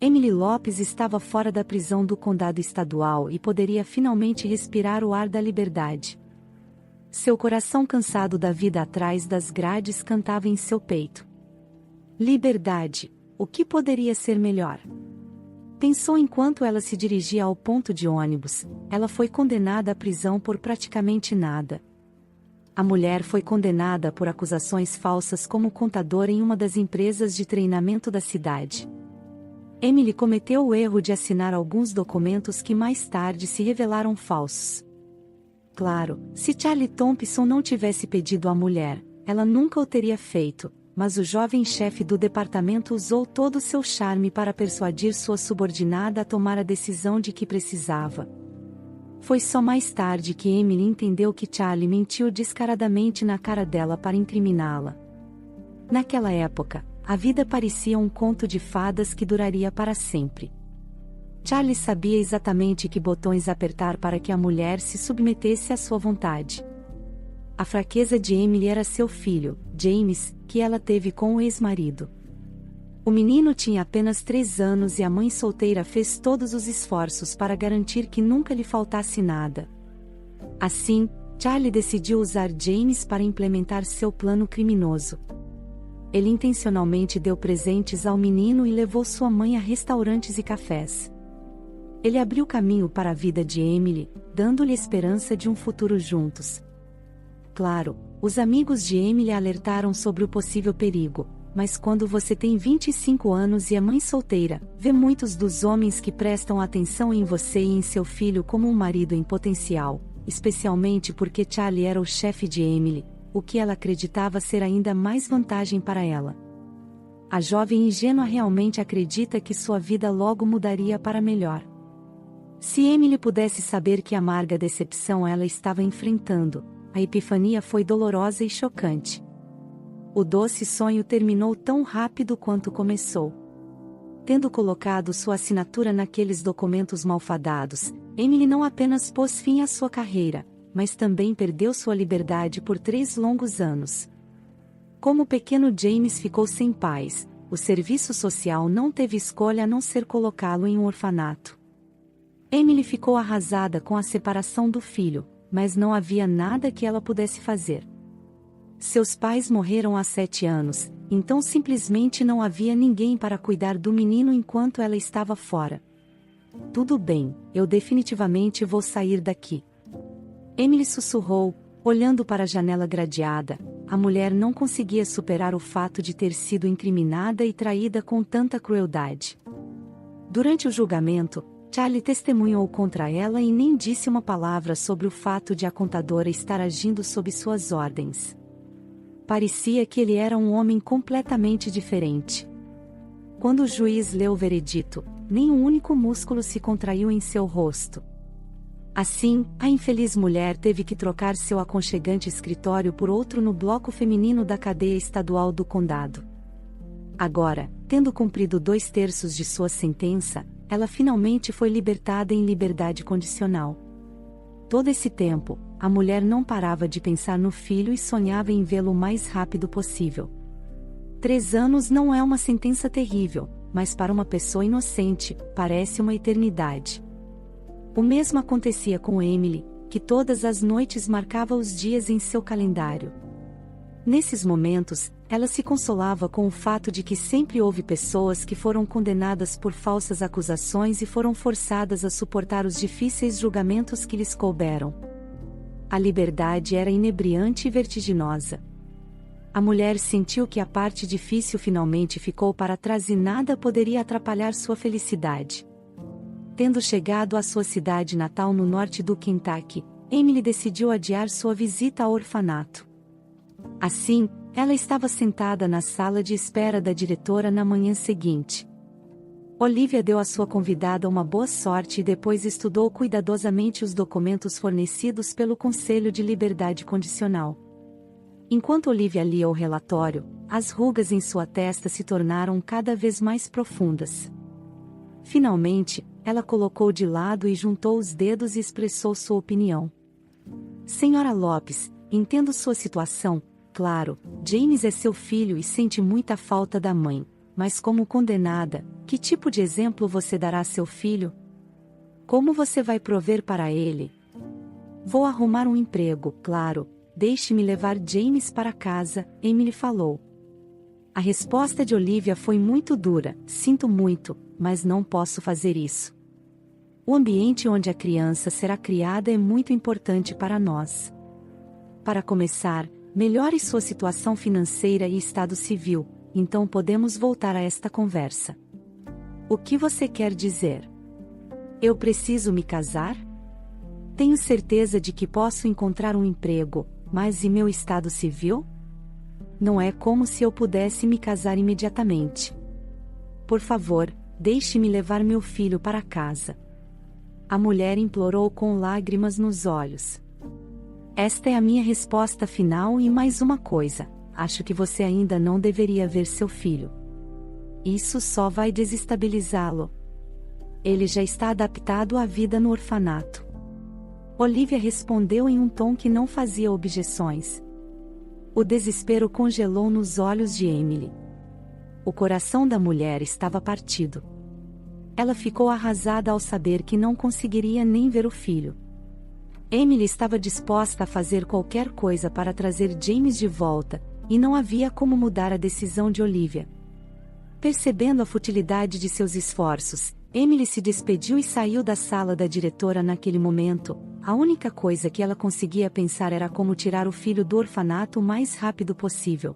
Emily Lopes estava fora da prisão do condado estadual e poderia finalmente respirar o ar da liberdade. Seu coração cansado da vida atrás das grades cantava em seu peito. Liberdade, o que poderia ser melhor? Pensou enquanto ela se dirigia ao ponto de ônibus. Ela foi condenada à prisão por praticamente nada. A mulher foi condenada por acusações falsas como contadora em uma das empresas de treinamento da cidade. Emily cometeu o erro de assinar alguns documentos que mais tarde se revelaram falsos. Claro, se Charlie Thompson não tivesse pedido à mulher, ela nunca o teria feito, mas o jovem chefe do departamento usou todo o seu charme para persuadir sua subordinada a tomar a decisão de que precisava. Foi só mais tarde que Emily entendeu que Charlie mentiu descaradamente na cara dela para incriminá-la. Naquela época, a vida parecia um conto de fadas que duraria para sempre. Charlie sabia exatamente que botões apertar para que a mulher se submetesse à sua vontade. A fraqueza de Emily era seu filho, James, que ela teve com o ex-marido. O menino tinha apenas 3 anos e a mãe solteira fez todos os esforços para garantir que nunca lhe faltasse nada. Assim, Charlie decidiu usar James para implementar seu plano criminoso. Ele intencionalmente deu presentes ao menino e levou sua mãe a restaurantes e cafés. Ele abriu caminho para a vida de Emily, dando-lhe esperança de um futuro juntos. Claro, os amigos de Emily alertaram sobre o possível perigo, mas quando você tem 25 anos e é mãe solteira, vê muitos dos homens que prestam atenção em você e em seu filho como um marido em potencial, especialmente porque Charlie era o chefe de Emily, o que ela acreditava ser ainda mais vantagem para ela. A jovem ingênua realmente acredita que sua vida logo mudaria para melhor. Se Emily pudesse saber que amarga decepção ela estava enfrentando, a epifania foi dolorosa e chocante. O doce sonho terminou tão rápido quanto começou. Tendo colocado sua assinatura naqueles documentos malfadados, Emily não apenas pôs fim à sua carreira, mas também perdeu sua liberdade por 3 longos anos. Como o pequeno James ficou sem pais, o serviço social não teve escolha a não ser colocá-lo em um orfanato. Emily ficou arrasada com a separação do filho, mas não havia nada que ela pudesse fazer. Seus pais morreram há 7 anos, então simplesmente não havia ninguém para cuidar do menino enquanto ela estava fora. Tudo bem, eu definitivamente vou sair daqui. Emily sussurrou, olhando para a janela gradeada. A mulher não conseguia superar o fato de ter sido incriminada e traída com tanta crueldade. Durante o julgamento, Charlie testemunhou contra ela e nem disse uma palavra sobre o fato de a contadora estar agindo sob suas ordens. Parecia que ele era um homem completamente diferente. Quando o juiz leu o veredito, nem um único músculo se contraiu em seu rosto. Assim, a infeliz mulher teve que trocar seu aconchegante escritório por outro no bloco feminino da cadeia estadual do condado. Agora, tendo cumprido 2/3 de sua sentença, ela finalmente foi libertada em liberdade condicional. Todo esse tempo, a mulher não parava de pensar no filho e sonhava em vê-lo o mais rápido possível. 3 anos não é uma sentença terrível, mas para uma pessoa inocente, parece uma eternidade. O mesmo acontecia com Emily, que todas as noites marcava os dias em seu calendário. Nesses momentos, ela se consolava com o fato de que sempre houve pessoas que foram condenadas por falsas acusações e foram forçadas a suportar os difíceis julgamentos que lhes couberam. A liberdade era inebriante e vertiginosa. A mulher sentiu que a parte difícil finalmente ficou para trás e nada poderia atrapalhar sua felicidade. Tendo chegado à sua cidade natal no norte do Kentucky, Emily decidiu adiar sua visita ao orfanato. Assim, ela estava sentada na sala de espera da diretora na manhã seguinte. Olivia deu à sua convidada uma boa sorte e depois estudou cuidadosamente os documentos fornecidos pelo Conselho de Liberdade Condicional. Enquanto Olivia lia o relatório, as rugas em sua testa se tornaram cada vez mais profundas. Finalmente, ela colocou de lado e juntou os dedos e expressou sua opinião. Senhora Lopes, entendo sua situação. Claro, James é seu filho e sente muita falta da mãe, mas como condenada, Que tipo de exemplo você dará a seu filho? Como você vai prover para ele? Vou arrumar um emprego, claro. Deixe-me levar James para casa, Emily falou. A resposta de Olivia foi muito dura. Sinto muito, mas não posso fazer isso. O ambiente onde a criança será criada é muito importante para nós. Para começar, melhore sua situação financeira e estado civil, então podemos voltar a esta conversa. O que você quer dizer? Eu preciso me casar? Tenho certeza de que posso encontrar um emprego, mas e meu estado civil? Não é como se eu pudesse me casar imediatamente. Por favor, deixe-me levar meu filho para casa. A mulher implorou com lágrimas nos olhos. Esta é a minha resposta final e mais uma coisa, acho que você ainda não deveria ver seu filho. Isso só vai desestabilizá-lo. Ele já está adaptado à vida no orfanato. Olivia respondeu em um tom que não fazia objeções. O desespero congelou nos olhos de Emily. O coração da mulher estava partido. Ela ficou arrasada ao saber que não conseguiria nem ver o filho. Emily estava disposta a fazer qualquer coisa para trazer James de volta, e não havia como mudar a decisão de Olivia. Percebendo a futilidade de seus esforços, Emily se despediu e saiu da sala da diretora naquele momento. A única coisa que ela conseguia pensar era como tirar o filho do orfanato o mais rápido possível.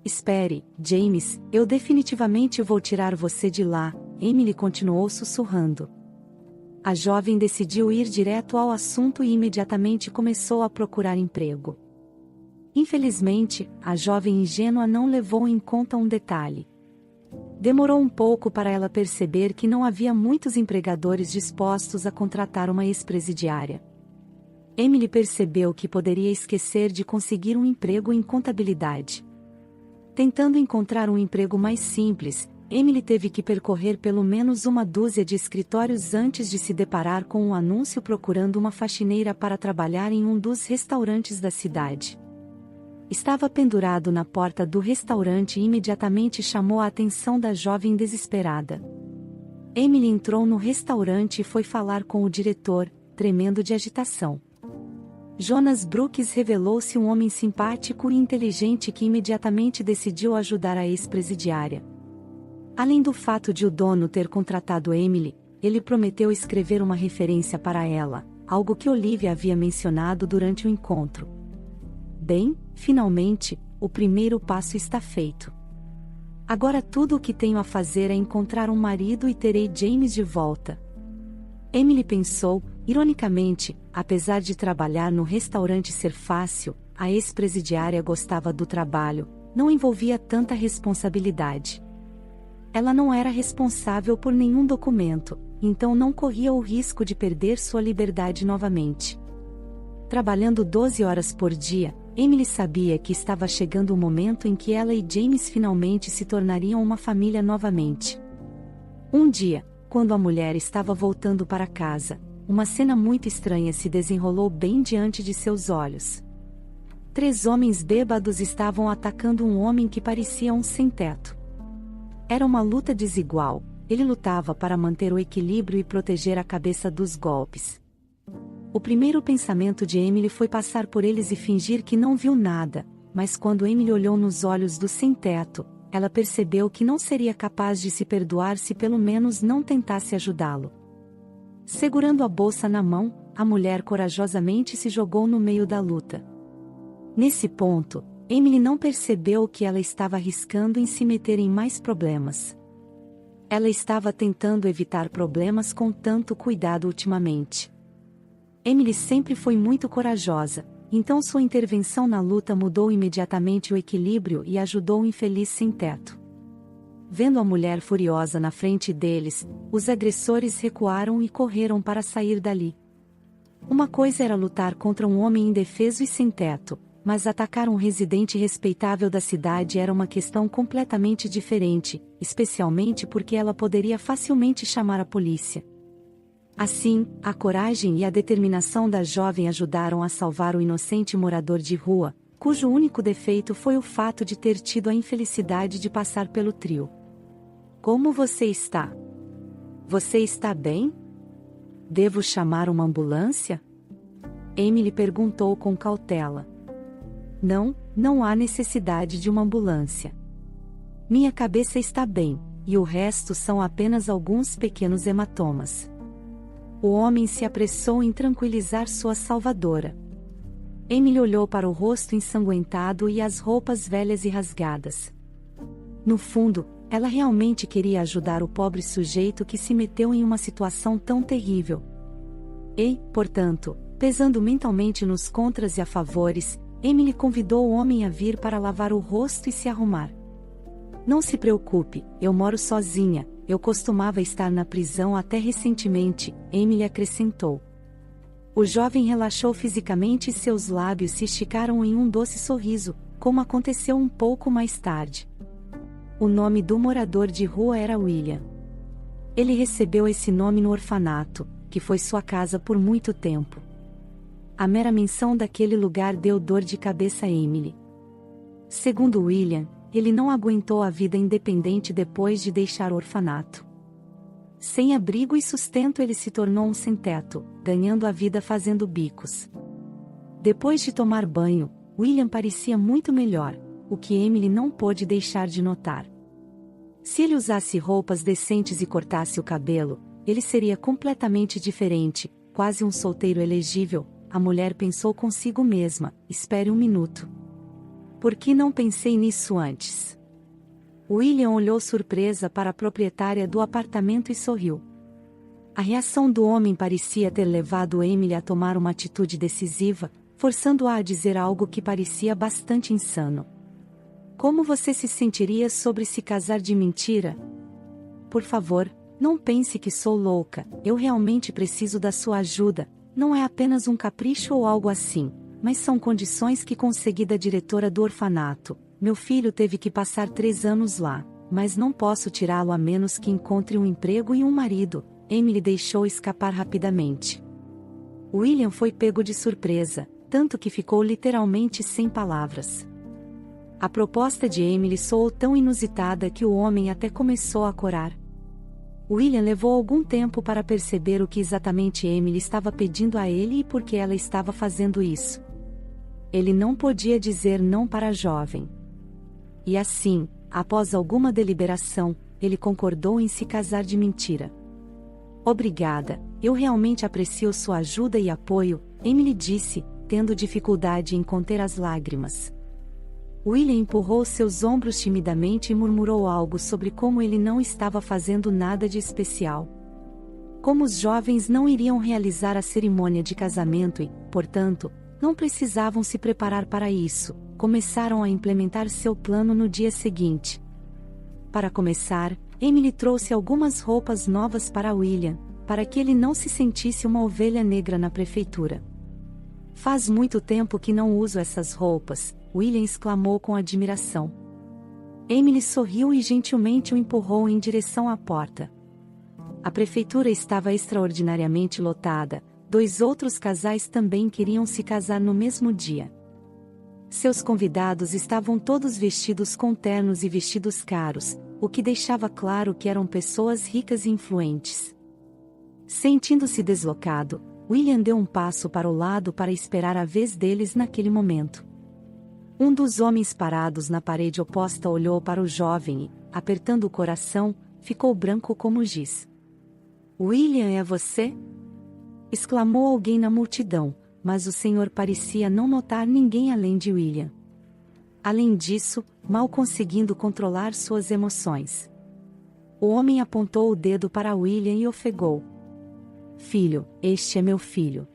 Espere, James, eu definitivamente vou tirar você de lá, Emily continuou sussurrando. A jovem decidiu ir direto ao assunto e imediatamente começou a procurar emprego. Infelizmente, a jovem ingênua não levou em conta um detalhe. Demorou um pouco para ela perceber que não havia muitos empregadores dispostos a contratar uma ex-presidiária. Emily percebeu que poderia esquecer de conseguir um emprego em contabilidade. Tentando encontrar um emprego mais simples, Emily teve que percorrer pelo menos uma dúzia de escritórios antes de se deparar com um anúncio procurando uma faxineira para trabalhar em um dos restaurantes da cidade. Estava pendurado na porta do restaurante e imediatamente chamou a atenção da jovem desesperada. Emily entrou no restaurante e foi falar com o diretor, tremendo de agitação. Jonas Brooks revelou-se um homem simpático e inteligente que imediatamente decidiu ajudar a ex-presidiária. Além do fato de o dono ter contratado Emily, ele prometeu escrever uma referência para ela, algo que Olivia havia mencionado durante o encontro. Bem, finalmente, o primeiro passo está feito. Agora tudo o que tenho a fazer é encontrar um marido e terei James de volta. Emily pensou, ironicamente, apesar de trabalhar no restaurante ser fácil, a ex-presidiária gostava do trabalho, não envolvia tanta responsabilidade. Ela não era responsável por nenhum documento, então não corria o risco de perder sua liberdade novamente. Trabalhando 12 horas por dia, Emily sabia que estava chegando o momento em que ela e James finalmente se tornariam uma família novamente. Um dia, quando a mulher estava voltando para casa, uma cena muito estranha se desenrolou bem diante de seus olhos. 3 homens bêbados estavam atacando um homem que parecia um sem-teto. Era uma luta desigual, ele lutava para manter o equilíbrio e proteger a cabeça dos golpes. O primeiro pensamento de Emily foi passar por eles e fingir que não viu nada, mas quando Emily olhou nos olhos do sem-teto, ela percebeu que não seria capaz de se perdoar se pelo menos não tentasse ajudá-lo. Segurando a bolsa na mão, a mulher corajosamente se jogou no meio da luta. Nesse ponto, Emily não percebeu que ela estava arriscando em se meter em mais problemas. Ela estava tentando evitar problemas com tanto cuidado ultimamente. Emily sempre foi muito corajosa, então sua intervenção na luta mudou imediatamente o equilíbrio e ajudou o infeliz sem-teto. Vendo a mulher furiosa na frente deles, os agressores recuaram e correram para sair dali. Uma coisa era lutar contra um homem indefeso e sem-teto, mas atacar um residente respeitável da cidade era uma questão completamente diferente, especialmente porque ela poderia facilmente chamar a polícia. Assim, a coragem e a determinação da jovem ajudaram a salvar o inocente morador de rua, cujo único defeito foi o fato de ter tido a infelicidade de passar pelo trio. Como você está? Você está bem? Devo chamar uma ambulância? Emily perguntou com cautela. Não, não há necessidade de uma ambulância. Minha cabeça está bem, e o resto são apenas alguns pequenos hematomas. O homem se apressou em tranquilizar sua salvadora. Emily olhou para o rosto ensanguentado e as roupas velhas e rasgadas. No fundo, ela realmente queria ajudar o pobre sujeito que se meteu em uma situação tão terrível. E, portanto, pesando mentalmente nos contras e a favores, Emily convidou o homem a vir para lavar o rosto e se arrumar. Não se preocupe, eu moro sozinha, eu costumava estar na prisão até recentemente, Emily acrescentou. O jovem relaxou fisicamente e seus lábios se esticaram em um doce sorriso, como aconteceu um pouco mais tarde. O nome do morador de rua era William. Ele recebeu esse nome no orfanato, que foi sua casa por muito tempo. A mera menção daquele lugar deu dor de cabeça a Emily. Segundo William, ele não aguentou a vida independente depois de deixar o orfanato. Sem abrigo e sustento, ele se tornou um sem-teto, ganhando a vida fazendo bicos. Depois de tomar banho, William parecia muito melhor, o que Emily não pôde deixar de notar. Se ele usasse roupas decentes e cortasse o cabelo, ele seria completamente diferente, quase um solteiro elegível. A mulher pensou consigo mesma, espere um minuto. Por que não pensei nisso antes? William olhou surpresa para a proprietária do apartamento e sorriu. A reação do homem parecia ter levado Emily a tomar uma atitude decisiva, forçando-a a dizer algo que parecia bastante insano. Como você se sentiria sobre se casar de mentira? Por favor, não pense que sou louca, eu realmente preciso da sua ajuda, não é apenas um capricho ou algo assim, mas são condições que consegui da diretora do orfanato. Meu filho teve que passar 3 anos lá, mas não posso tirá-lo a menos que encontre um emprego e um marido. Emily deixou escapar rapidamente. William foi pego de surpresa, tanto que ficou literalmente sem palavras. A proposta de Emily soou tão inusitada que o homem até começou a corar. William levou algum tempo para perceber o que exatamente Emily estava pedindo a ele e por que ela estava fazendo isso. Ele não podia dizer não para a jovem. E assim, após alguma deliberação, ele concordou em se casar de mentira. Obrigada, eu realmente aprecio sua ajuda e apoio, Emily disse, tendo dificuldade em conter as lágrimas. William empurrou seus ombros timidamente e murmurou algo sobre como ele não estava fazendo nada de especial. Como os jovens não iriam realizar a cerimônia de casamento e, portanto, não precisavam se preparar para isso, começaram a implementar seu plano no dia seguinte. Para começar, Emily trouxe algumas roupas novas para William, para que ele não se sentisse uma ovelha negra na prefeitura. Faz muito tempo que não uso essas roupas, William exclamou com admiração. Emily sorriu e gentilmente o empurrou em direção à porta. A prefeitura estava extraordinariamente lotada, 2 outros casais também queriam se casar no mesmo dia. Seus convidados estavam todos vestidos com ternos e vestidos caros, o que deixava claro que eram pessoas ricas e influentes. Sentindo-se deslocado, William deu um passo para o lado para esperar a vez deles naquele momento. Um dos homens parados na parede oposta olhou para o jovem e, apertando o coração, ficou branco como giz. William, é você? Exclamou alguém na multidão, mas o senhor parecia não notar ninguém além de William. Além disso, mal conseguindo controlar suas emoções. O homem apontou o dedo para William e ofegou. Filho, este é meu filho.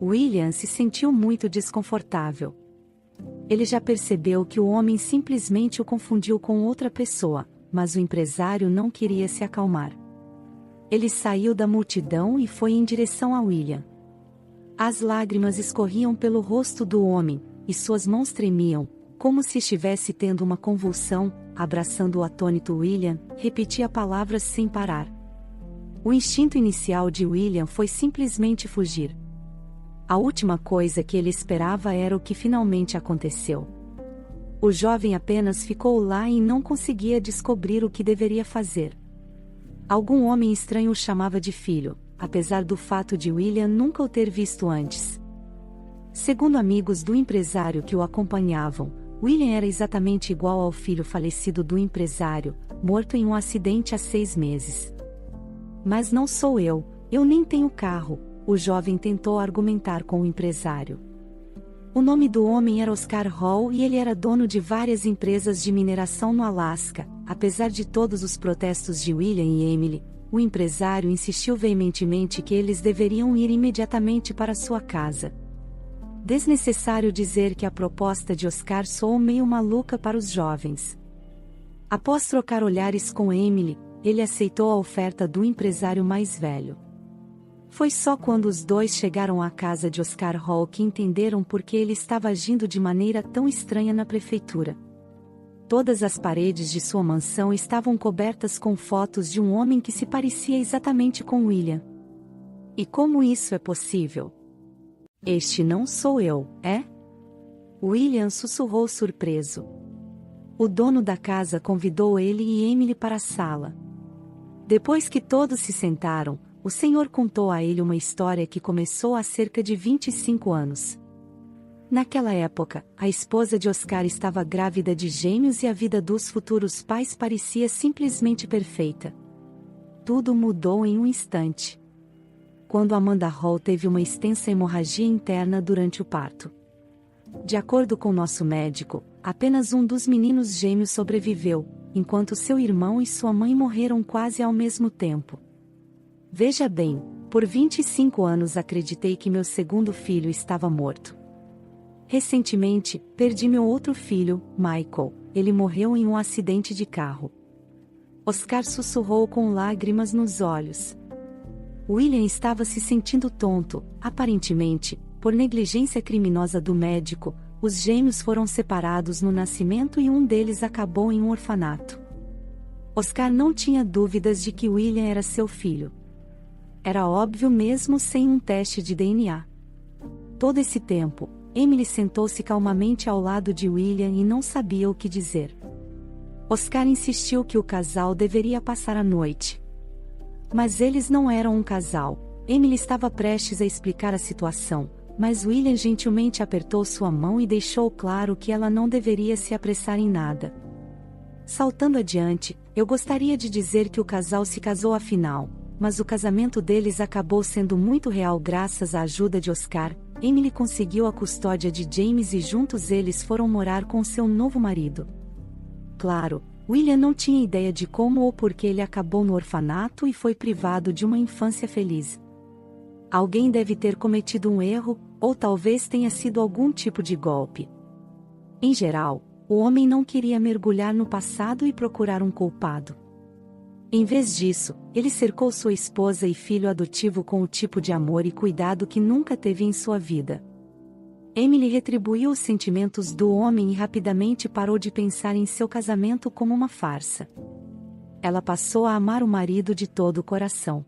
William se sentiu muito desconfortável. Ele já percebeu que o homem simplesmente o confundiu com outra pessoa, mas o empresário não queria se acalmar. Ele saiu da multidão e foi em direção a William. As lágrimas escorriam pelo rosto do homem, e suas mãos tremiam, como se estivesse tendo uma convulsão. Abraçando o atônito William, repetia palavras sem parar. O instinto inicial de William foi simplesmente fugir. A última coisa que ele esperava era o que finalmente aconteceu. O jovem apenas ficou lá e não conseguia descobrir o que deveria fazer. Algum homem estranho o chamava de filho, apesar do fato de William nunca o ter visto antes. Segundo amigos do empresário que o acompanhavam, William era exatamente igual ao filho falecido do empresário, morto em um acidente há 6 meses. Mas não sou eu nem tenho carro, o jovem tentou argumentar com o empresário. O nome do homem era Oscar Hall e ele era dono de várias empresas de mineração no Alasca. Apesar de todos os protestos de William e Emily, o empresário insistiu veementemente que eles deveriam ir imediatamente para sua casa. Desnecessário dizer que a proposta de Oscar soou meio maluca para os jovens. Após trocar olhares com Emily, ele aceitou a oferta do empresário mais velho. Foi só quando os dois chegaram à casa de Oscar Hall que entenderam por que ele estava agindo de maneira tão estranha na prefeitura. Todas as paredes de sua mansão estavam cobertas com fotos de um homem que se parecia exatamente com William. E como isso é possível? Este não sou eu, é? William sussurrou surpreso. O dono da casa convidou ele e Emily para a sala. Depois que todos se sentaram, o senhor contou a ele uma história que começou há cerca de 25 anos. Naquela época, a esposa de Oscar estava grávida de gêmeos e a vida dos futuros pais parecia simplesmente perfeita. Tudo mudou em um instante. Quando Amanda Hall teve uma extensa hemorragia interna durante o parto. De acordo com nosso médico, apenas um dos meninos gêmeos sobreviveu, enquanto seu irmão e sua mãe morreram quase ao mesmo tempo. Veja bem, por 25 anos acreditei que meu segundo filho estava morto. Recentemente, perdi meu outro filho, Michael. Ele morreu em um acidente de carro. Oscar sussurrou com lágrimas nos olhos. William estava se sentindo tonto, aparentemente, por negligência criminosa do médico. Os gêmeos foram separados no nascimento e um deles acabou em um orfanato. Oscar não tinha dúvidas de que William era seu filho. Era óbvio mesmo sem um teste de DNA. Todo esse tempo, Emily sentou-se calmamente ao lado de William e não sabia o que dizer. Oscar insistiu que o casal deveria passar a noite. Mas eles não eram um casal. Emily estava prestes a explicar a situação, mas William gentilmente apertou sua mão e deixou claro que ela não deveria se apressar em nada. Saltando adiante, eu gostaria de dizer que o casal se casou afinal, mas o casamento deles acabou sendo muito real graças à ajuda de Oscar. Emily conseguiu a custódia de James e juntos eles foram morar com seu novo marido. Claro, William não tinha ideia de como ou por que ele acabou no orfanato e foi privado de uma infância feliz. Alguém deve ter cometido um erro, ou talvez tenha sido algum tipo de golpe. Em geral, o homem não queria mergulhar no passado e procurar um culpado. Em vez disso, ele cercou sua esposa e filho adotivo com o tipo de amor e cuidado que nunca teve em sua vida. Emily retribuiu os sentimentos do homem e rapidamente parou de pensar em seu casamento como uma farsa. Ela passou a amar o marido de todo o coração.